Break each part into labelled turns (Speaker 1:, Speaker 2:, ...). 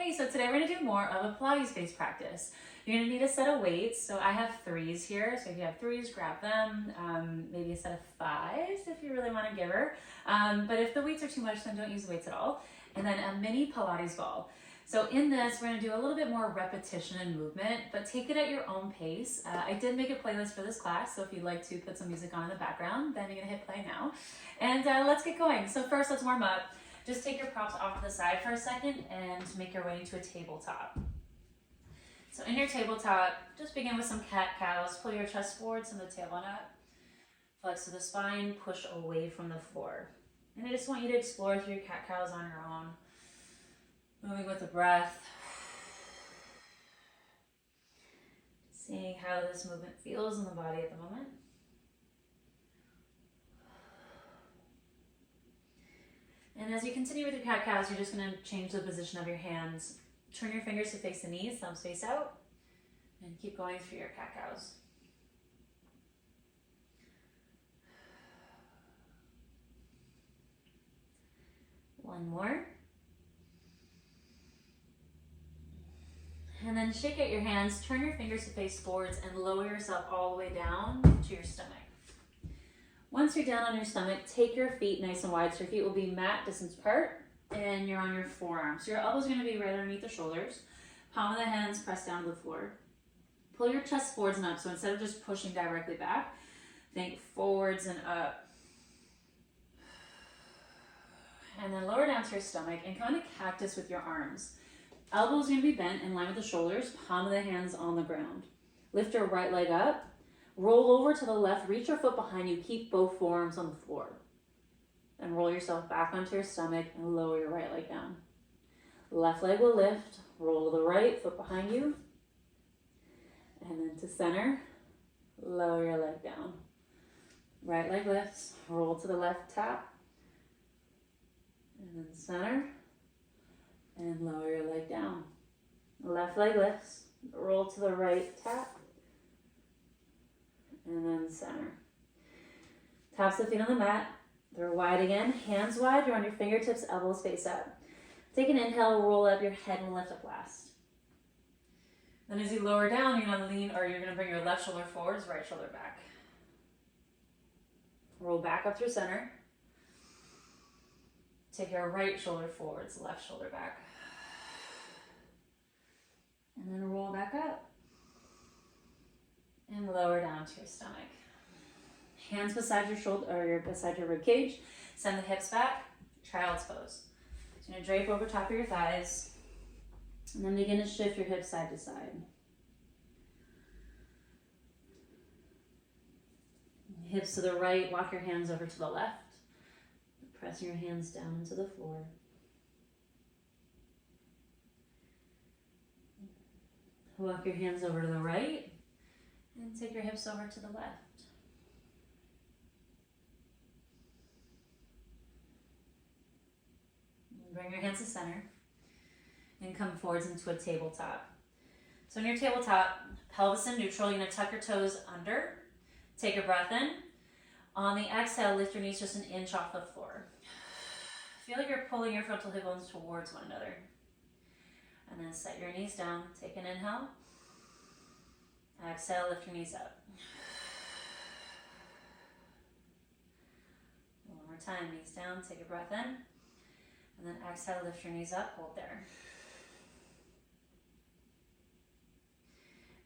Speaker 1: Hey, so today we're gonna do more of a Pilates-based practice. You're gonna need a set of weights. So I have threes here. So if you have threes, grab them. Maybe a set of fives if you really wanna give her. But if the weights are too much, then don't use the weights at all. And then a mini Pilates ball. So in this, we're gonna do a little bit more repetition and movement, but take it at your own pace. I did make a playlist for this class, so if you'd like to put some music on in the background, then you're gonna hit play now. And let's get going. So first, let's warm up. Just take your props off to the side for a second and make your way into a tabletop. So in your tabletop, just begin with some cat-cows. Pull your chest forward, send the tailbone up. Flex to the spine, push away from the floor. And I just want you to explore through your cat-cows on your own. Moving with the breath. Seeing how this movement feels in the body at the moment. And as you continue with your cat-cows, you're just going to change the position of your hands. Turn your fingers to face the knees, thumbs face out, and keep going through your cat-cows. One more. And then shake out your hands, turn your fingers to face forwards, and lower yourself all the way down to your stomach. Once you're down on your stomach, take your feet nice and wide. So your feet will be mat distance apart and you're on your forearms. So your elbows are going to be right underneath the shoulders. Palm of the hands press down to the floor. Pull your chest forwards and up. So instead of just pushing directly back, think forwards and up. And then lower down to your stomach and come into cactus with your arms. Elbows are going to be bent in line with the shoulders. Palm of the hands on the ground. Lift your right leg up. Roll over to the left, reach your foot behind you, keep both forearms on the floor. Then roll yourself back onto your stomach and lower your right leg down. Left leg will lift, roll to the right, foot behind you. And then to center, lower your leg down. Right leg lifts, roll to the left, tap. And then center, and lower your leg down. Left leg lifts, roll to the right, tap. And then center. Taps the feet on the mat. They're wide again. Hands wide. You're on your fingertips, elbows face up. Take an inhale, roll up your head and lift up last. Then as you lower down, you're going to lean, or you're going to bring your left shoulder forwards, right shoulder back. Roll back up through center. Take your right shoulder forwards, left shoulder back. And then roll back up. And lower down to your stomach. Hands beside your shoulder, or beside your rib cage. Send the hips back, child's pose. So you're gonna drape over top of your thighs, and then begin to shift your hips side to side. Hips to the right, walk your hands over to the left. Pressing your hands down into the floor. Walk your hands over to the right. And take your hips over to the left. And bring your hands to center. And come forwards into a tabletop. So in your tabletop, pelvis in neutral, you're going to tuck your toes under. Take a breath in. On the exhale, lift your knees just an inch off the floor. Feel like you're pulling your frontal hip bones towards one another. And then set your knees down. Take an inhale. Exhale, lift your knees up. One more time, knees down, take a breath in. And then exhale, lift your knees up, hold there.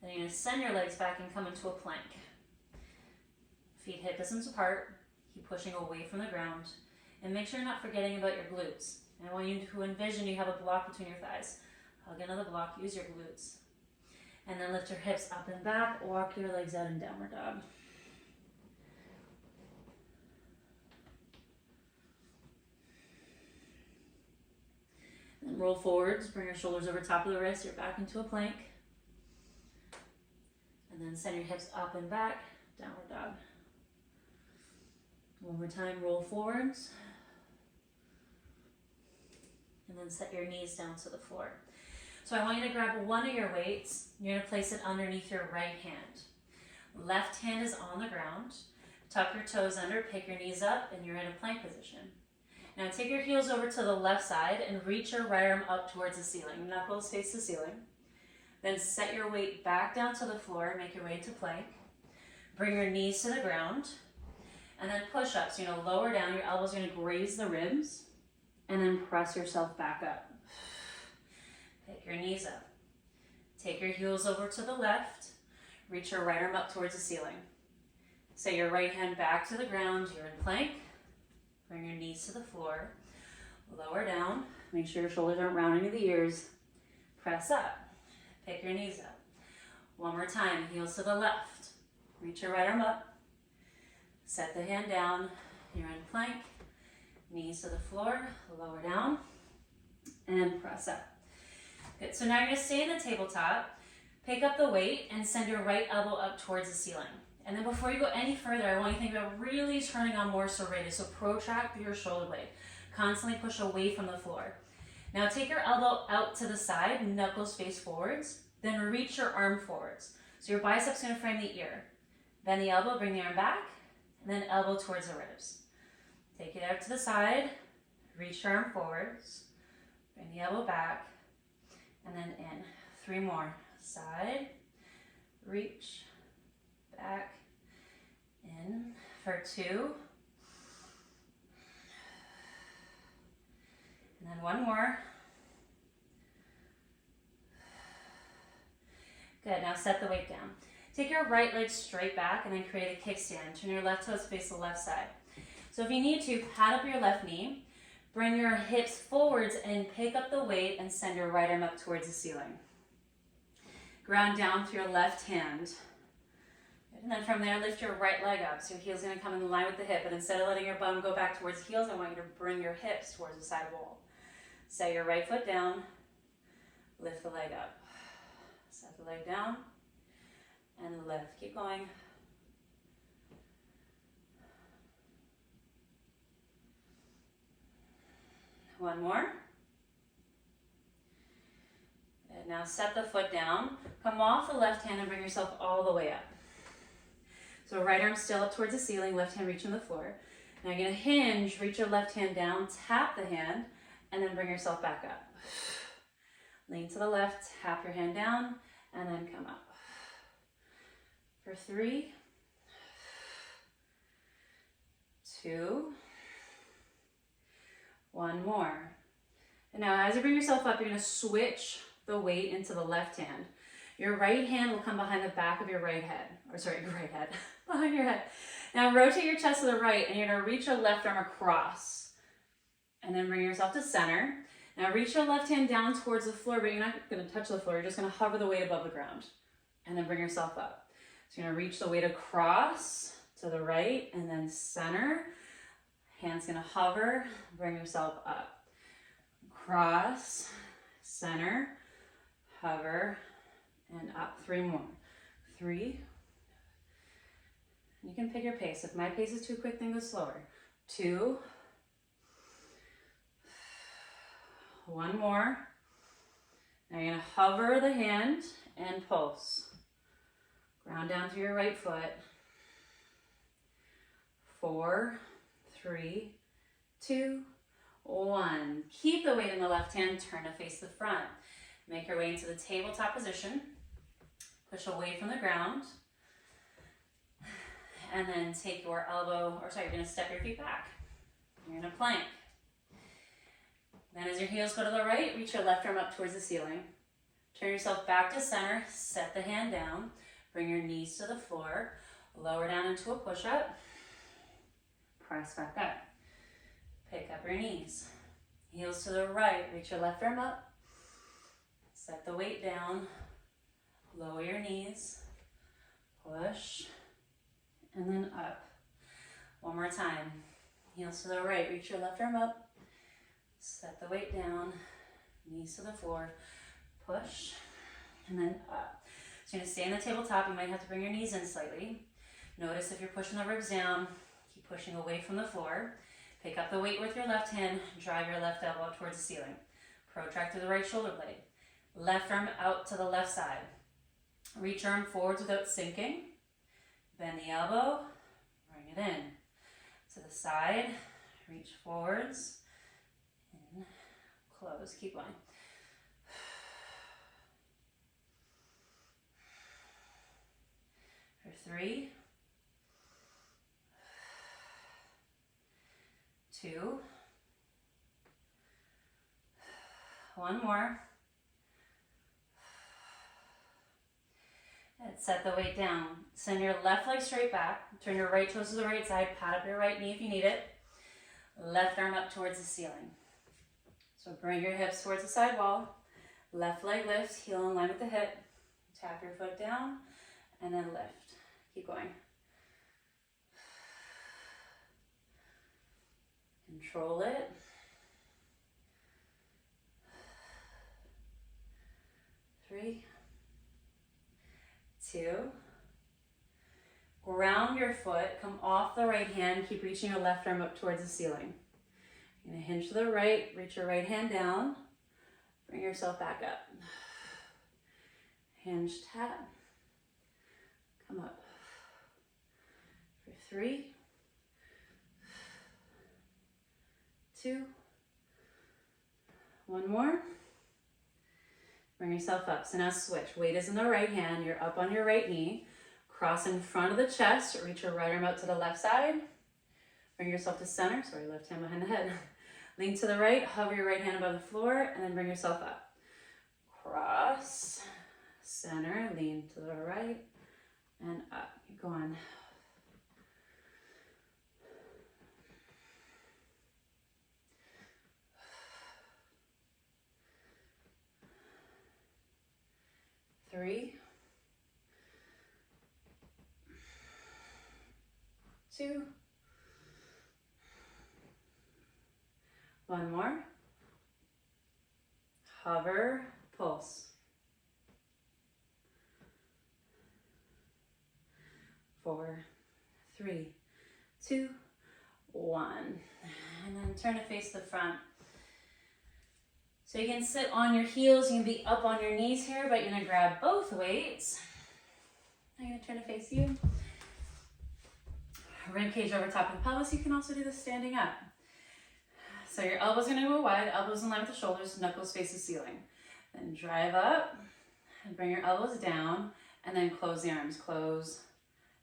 Speaker 1: Then you're going to send your legs back and come into a plank. Feet hip distance apart, keep pushing away from the ground. And make sure you're not forgetting about your glutes. And I want you to envision you have a block between your thighs. Hug another block, use your glutes. And then lift your hips up and back, walk your legs out in downward dog. Then roll forwards, bring your shoulders over top of the wrist, you're back into a plank. And then send your hips up and back, downward dog. One more time, roll forwards. And then set your knees down to the floor. So I want you to grab one of your weights. You're going to place it underneath your right hand. Left hand is on the ground. Tuck your toes under, pick your knees up, and you're in a plank position. Now take your heels over to the left side and reach your right arm up towards the ceiling. Knuckles face the ceiling. Then set your weight back down to the floor, make your way to plank. Bring your knees to the ground. And then push up. So you're gonna lower down, your elbows are gonna graze the ribs. And then press yourself back up. Pick your knees up. Take your heels over to the left. Reach your right arm up towards the ceiling. Set your right hand back to the ground. You're in plank. Bring your knees to the floor. Lower down. Make sure your shoulders aren't rounding to the ears. Press up. Pick your knees up. One more time. Heels to the left. Reach your right arm up. Set the hand down. You're in plank. Knees to the floor. Lower down. And press up. Good. So now you're going to stay in the tabletop. Pick up the weight and send your right elbow up towards the ceiling. And then before you go any further, I want you to think about really turning on more serratus. So protract through your shoulder blade. Constantly push away from the floor. Now take your elbow out to the side, knuckles face forwards. Then reach your arm forwards. So your bicep's going to frame the ear. Bend the elbow, bring the arm back, and then elbow towards the ribs. Take it out to the side, reach your arm forwards, bring the elbow back, and then in. 3 more. Side, reach, back, in for 2. And then 1 more. Good, now set the weight down. Take your right leg straight back and then create a kickstand. Turn your left toes face the left side. So if you need to, pad up your left knee, bring your hips forwards and pick up the weight and send your right arm up towards the ceiling. Ground down through your left hand. And then from there, lift your right leg up. So your heel's gonna come in line with the hip, but instead of letting your bum go back towards the heels, I want you to bring your hips towards the side wall. Set your right foot down, lift the leg up. Set the leg down, and lift. Keep going. One more. And now set the foot down. Come off the left hand and bring yourself all the way up. So right arm still up towards the ceiling, left hand reaching the floor. Now you're gonna hinge, reach your left hand down, tap the hand, and then bring yourself back up. Lean to the left, tap your hand down, and then come up. For 3, 2, 1 more. And now as you bring yourself up, you're gonna switch the weight into the left hand. Your right hand will come behind the back of your right head, behind your head. Now rotate your chest to the right and you're gonna reach your left arm across and then bring yourself to center. Now reach your left hand down towards the floor, but you're not gonna touch the floor, you're just gonna hover the weight above the ground and then bring yourself up. So you're gonna reach the weight across to the right and then center. Hand's gonna hover, bring yourself up. Cross, center, hover, and up. 3 more. 3. You can pick your pace. If my pace is too quick, then go slower. 2. 1 more. Now you're gonna hover the hand and pulse. Ground down to your right foot. 4, 3, 2, 1. Keep the weight in the left hand, turn to face the front. Make your way into the tabletop position. Push away from the ground. And then take your you're gonna step your feet back. You're in a plank. Then as your heels go to the right, reach your left arm up towards the ceiling. Turn yourself back to center, set the hand down, bring your knees to the floor, lower down into a push-up, press back up. Pick up your knees. Heels to the right, reach your left arm up, set the weight down, lower your knees, push, and then up. 1 more time. Heels to the right, reach your left arm up, set the weight down, knees to the floor, push, and then up. So you're gonna stay on the tabletop. You might have to bring your knees in slightly. Notice if you're pushing the ribs down, keep pushing away from the floor. Pick up the weight with your left hand, drive your left elbow up towards the ceiling. Protract through the right shoulder blade. Left arm out to the left side. Reach arm forwards without sinking. Bend the elbow, bring it in. To the side, reach forwards, close, keep going. For 3, 2, 1 more. And set the weight down. Send your left leg straight back. Turn your right toes to the right side. Pat up your right knee if you need it. Left arm up towards the ceiling. So bring your hips towards the side wall. Left leg lifts, heel in line with the hip. Tap your foot down and then lift. Keep going. Control it. 3, 2. Ground your foot, come off the right hand, keep reaching your left arm up towards the ceiling. You're gonna hinge to the right, reach your right hand down, bring yourself back up. Hinge, tap, come up. For 3, 2, 1 more. Bring yourself up. So now switch. Weight is in the right hand. You're up on your right knee. Cross in front of the chest. Reach your right arm out to the left side. Bring yourself to center. Sorry, left hand behind the head. Lean to the right. Hover your right hand above the floor. And then bring yourself up. Cross. Center. Lean to the right. And up. Keep going. Three, 2, 1 more. Hover, pulse. 4, 3, 2, 1. And then turn to face the front. So you can sit on your heels, you can be up on your knees here, but you're gonna grab both weights. I'm gonna turn to face you. Rib cage over top of the pelvis. You can also do this standing up. So your elbows are gonna go wide, elbows in line with the shoulders, knuckles face the ceiling. Then drive up and bring your elbows down and then close the arms, close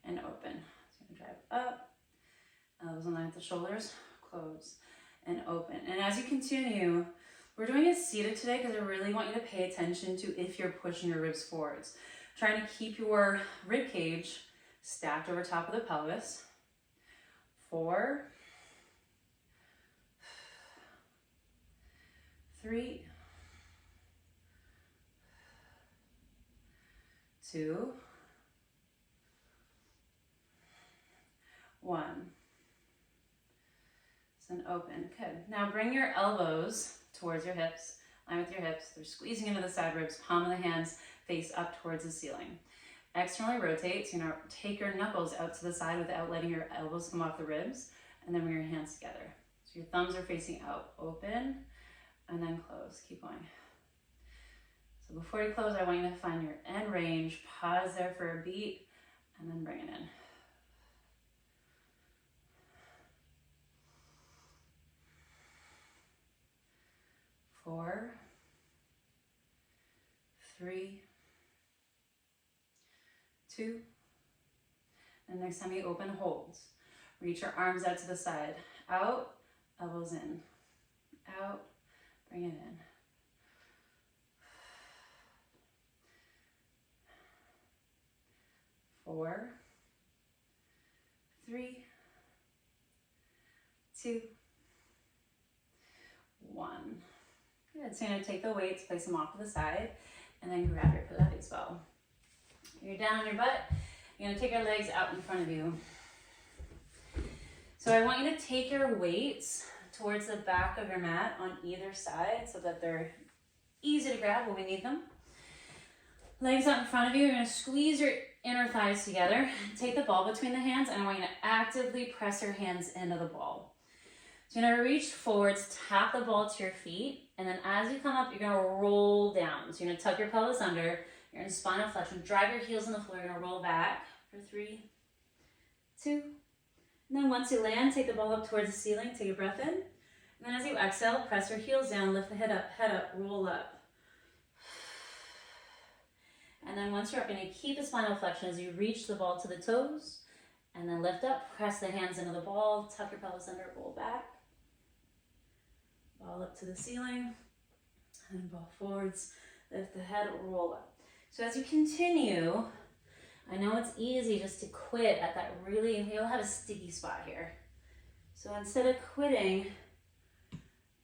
Speaker 1: and open. So you're gonna drive up, elbows in line with the shoulders, close and open. And as you continue, we're doing it seated today because I really want you to pay attention to if you're pushing your ribs forwards. Trying to keep your rib cage stacked over top of the pelvis. 4, 3, 2, 1. And open. Good. Now bring your elbows towards your hips, line with your hips. They're squeezing into the side ribs, palm of the hands face up towards the ceiling. Externally rotate, so you're gonna take your knuckles out to the side without letting your elbows come off the ribs, and then bring your hands together. So your thumbs are facing out, open, and then close. Keep going. So before you close, I want you to find your end range, pause there for a beat, and then bring it in. 4, 3, 2, and next time you open, hold. Reach your arms out to the side, out, elbows in, out, bring it in. 4, 3, 2, 1. Good. So you're going to take the weights, place them off to the side, and then grab your Pilates ball. You're down on your butt. You're going to take your legs out in front of you. So I want you to take your weights towards the back of your mat on either side so that they're easy to grab when we need them. Legs out in front of you. You're going to squeeze your inner thighs together. Take the ball between the hands, and I want you to actively press your hands into the ball. So you're going to reach forwards, tap the ball to your feet, and then as you come up, you're going to roll down. So you're going to tuck your pelvis under, you're in spinal flexion, drive your heels on the floor, you're going to roll back for 3, 2, and then once you land, take the ball up towards the ceiling, take a breath in, And then as you exhale, press your heels down, lift the head up, roll up. And then once you're up, you're going to keep the spinal flexion as you reach the ball to the toes. And then lift up, press the hands into the ball, tuck your pelvis under, roll back. Ball up to the ceiling, and ball forwards, lift the head, roll up. So as you continue, I know it's easy just to quit at that really, you'll have a sticky spot here. So instead of quitting,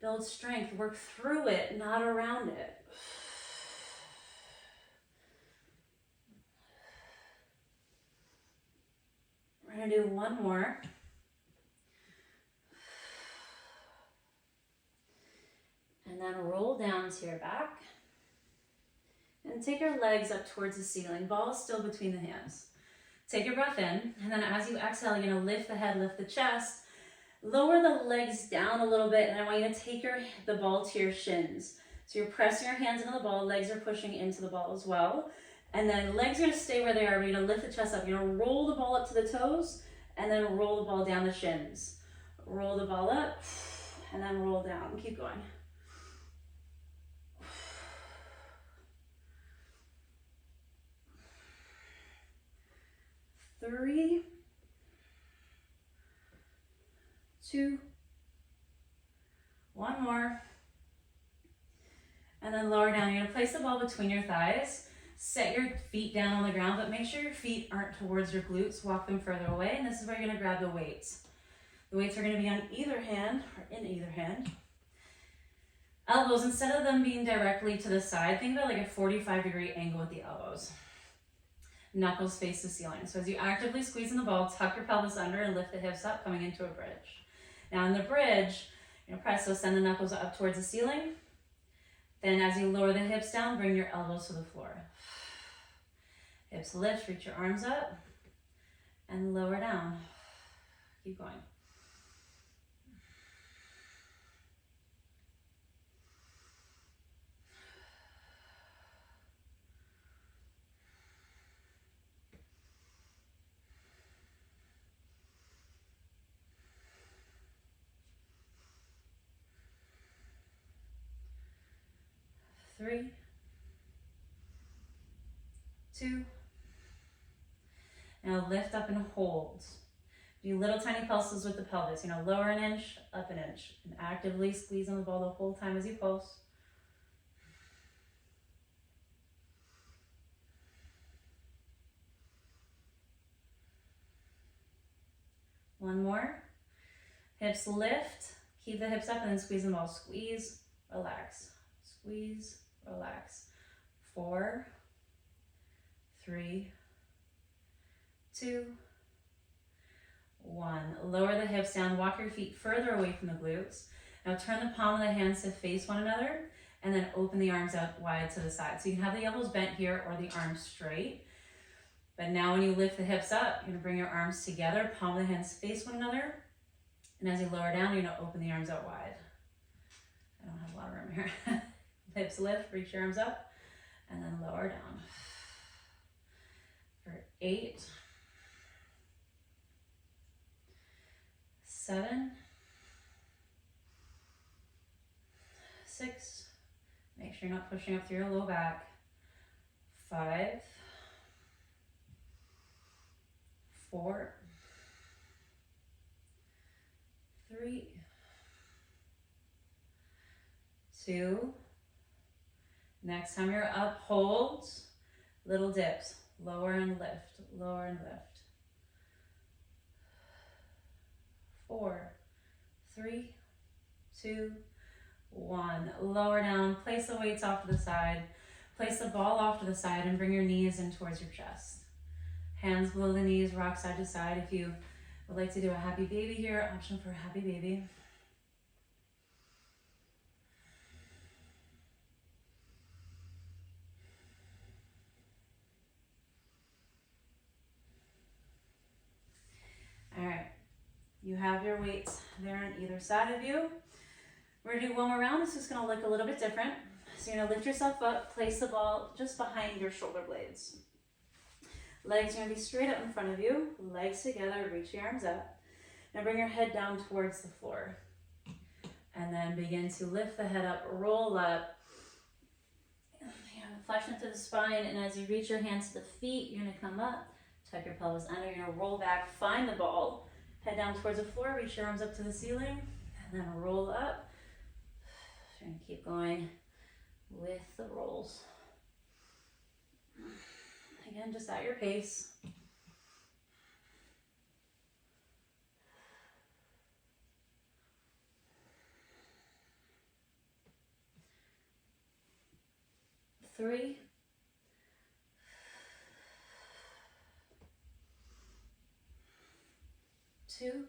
Speaker 1: build strength, work through it, not around it. We're gonna do one more. And then roll down to your back. And take your legs up towards the ceiling. Ball still between the hands. Take your breath in, and then as you exhale, you're gonna lift the head, lift the chest. Lower the legs down a little bit, and I want you to take the ball to your shins. So you're pressing your hands into the ball, legs are pushing into the ball as well. And then legs are gonna stay where they are. We're gonna lift the chest up. You're gonna roll the ball up to the toes, and then roll the ball down the shins. Roll the ball up, and then roll down. Keep going. 3, 2, one more. And then lower down. You're gonna place the ball between your thighs. Set your feet down on the ground, but make sure your feet aren't towards your glutes. Walk them further away, and this is where you're gonna grab the weights. The weights are gonna be on either hand, or in either hand. Elbows, instead of them being directly to the side, think about like a 45-degree angle with the elbows. Knuckles face the ceiling. So as you actively squeeze in the ball, tuck your pelvis under and lift the hips up, coming into a bridge. Now in the bridge, you're gonna press, so send the knuckles up towards the ceiling. Then as you lower the hips down, bring your elbows to the floor. Hips lift, reach your arms up, and lower down. Keep going. Three, 2. Now lift up and hold. Do little tiny pulses with the pelvis. You know, lower an inch, up an inch, and actively squeeze on the ball the whole time as you pulse. One more. Hips lift. Keep the hips up and then squeeze the ball. Squeeze, relax. Squeeze, relax. 4, 3, 2, 1. Lower the hips down. Walk your feet further away from the glutes. Now turn the palm of the hands to face one another, and then open the arms out wide to the side. So you can have the elbows bent here or the arms straight. But now when you lift the hips up, you're gonna bring your arms together, palm of the hands face one another. And as you lower down, you're gonna open the arms out wide. I don't have a lot of room here. Hips lift, reach your arms up, and then lower down. For 8, 7, 6, make sure you're not pushing up through your low back. 5, 4, 3, 2. Next time you're up, hold, little dips, lower and lift, lower and lift. 4, 3, 2, 1. Lower down, place the weights off to the side, place the ball off to the side, and bring your knees in towards your chest. Hands below the knees, rock side to side. If you would like to do a happy baby here, option for a happy baby. All right, you have your weights there on either side of you. We're gonna do one more round. It's just gonna look a little bit different. So you're gonna lift yourself up, place the ball just behind your shoulder blades. Legs are gonna be straight up in front of you, legs together, reach the arms up. Now bring your head down towards the floor. And then begin to lift the head up, roll up. Flexion to the spine, and as you reach your hands to the feet, you're gonna come up, tuck your pelvis under, you're gonna roll back, find the ball, head down towards the floor, reach your arms up to the ceiling, and then roll up. You're gonna keep going with the rolls. Again, just at your pace. Three, two.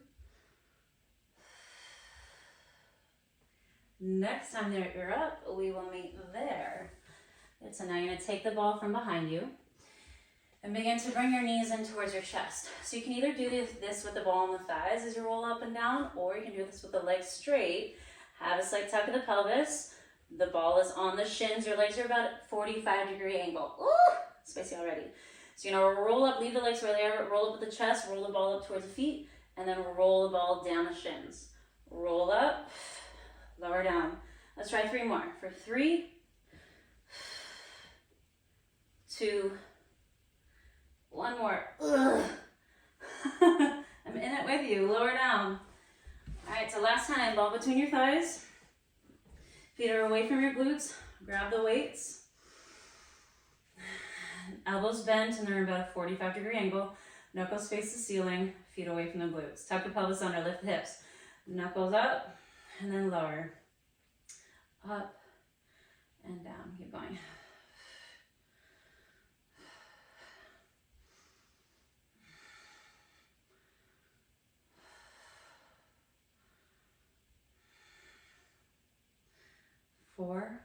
Speaker 1: Next time that you're up, we will meet there. So now you're gonna take the ball from behind you and begin to bring your knees in towards your chest. So you can either do this with the ball on the thighs as you roll up and down, or you can do this with the legs straight. Have a slight tuck of the pelvis. The ball is on the shins. Your legs are about at 45-degree angle. Ooh, spicy already. So you're gonna roll up, leave the legs where they are, roll up with the chest, roll the ball up towards the feet, and then roll the ball down the shins. Roll up, lower down. Let's try 3 more. For 3, 2, 1 more. Ugh. I'm in it with you. Lower down. All right, so last time, ball between your thighs. Feet are away from your glutes. Grab the weights. Elbows bent and they're about a 45-degree angle. Knuckles face the ceiling. Feet away from the glutes. Tuck the pelvis under, lift the hips. Knuckles up and then lower. Up and down. Keep going. Four,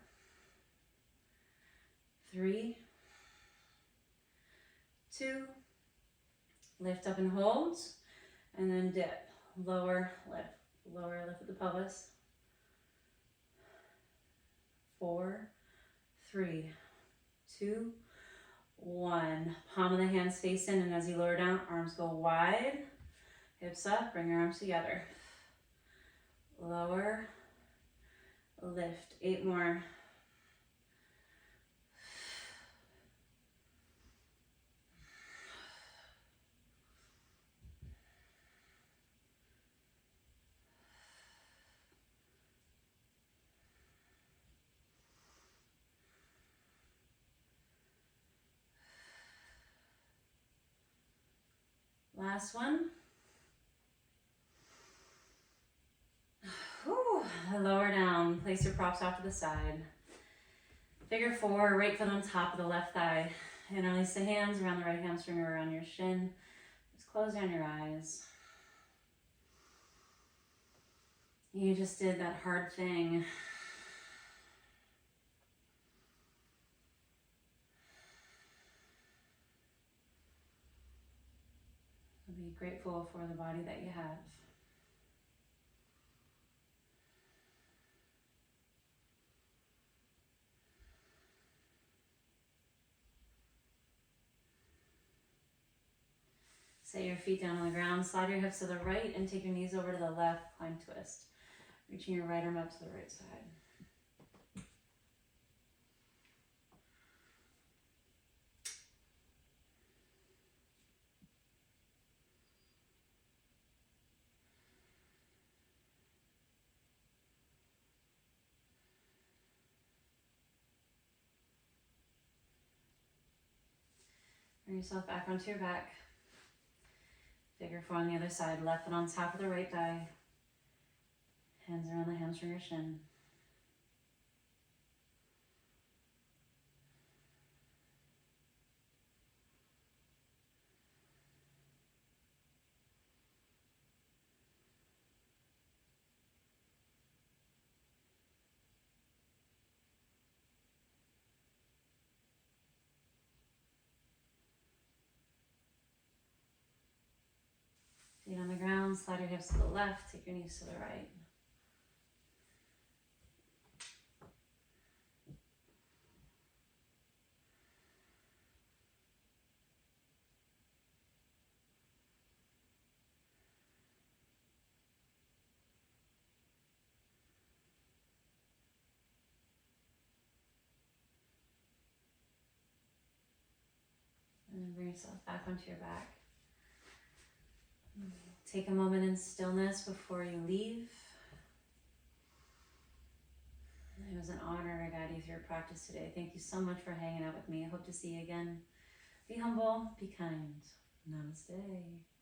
Speaker 1: 3, 2, lift up and hold, and then dip, lower, lift with the pelvis. 4, 3, 2, 1. Palm of the hands face in, and as you lower down, arms go wide, hips up, bring your arms together. Lower, lift. 8 more. Last one. Whew. Lower down. Place your props off to the side. Figure 4, right foot on top of the left thigh. Interlace the hands around the right hamstring or around your shin. Just close down your eyes. You just did that hard thing. Be grateful for the body that you have. Set your feet down on the ground, slide your hips to the right and take your knees over to the left, climb twist. Reaching your right arm up to the right side. Bring yourself back onto your back. Figure 4 on the other side. Left foot on top of the right thigh. Hands around the hamstring or shin. Feet on the ground, slide your hips to the left, take your knees to the right. yourself back onto your back. Take a moment in stillness before you leave. It was an honor to guide you through your practice today. Thank you so much for hanging out with me. I hope to see you again. Be humble, be kind. Namaste.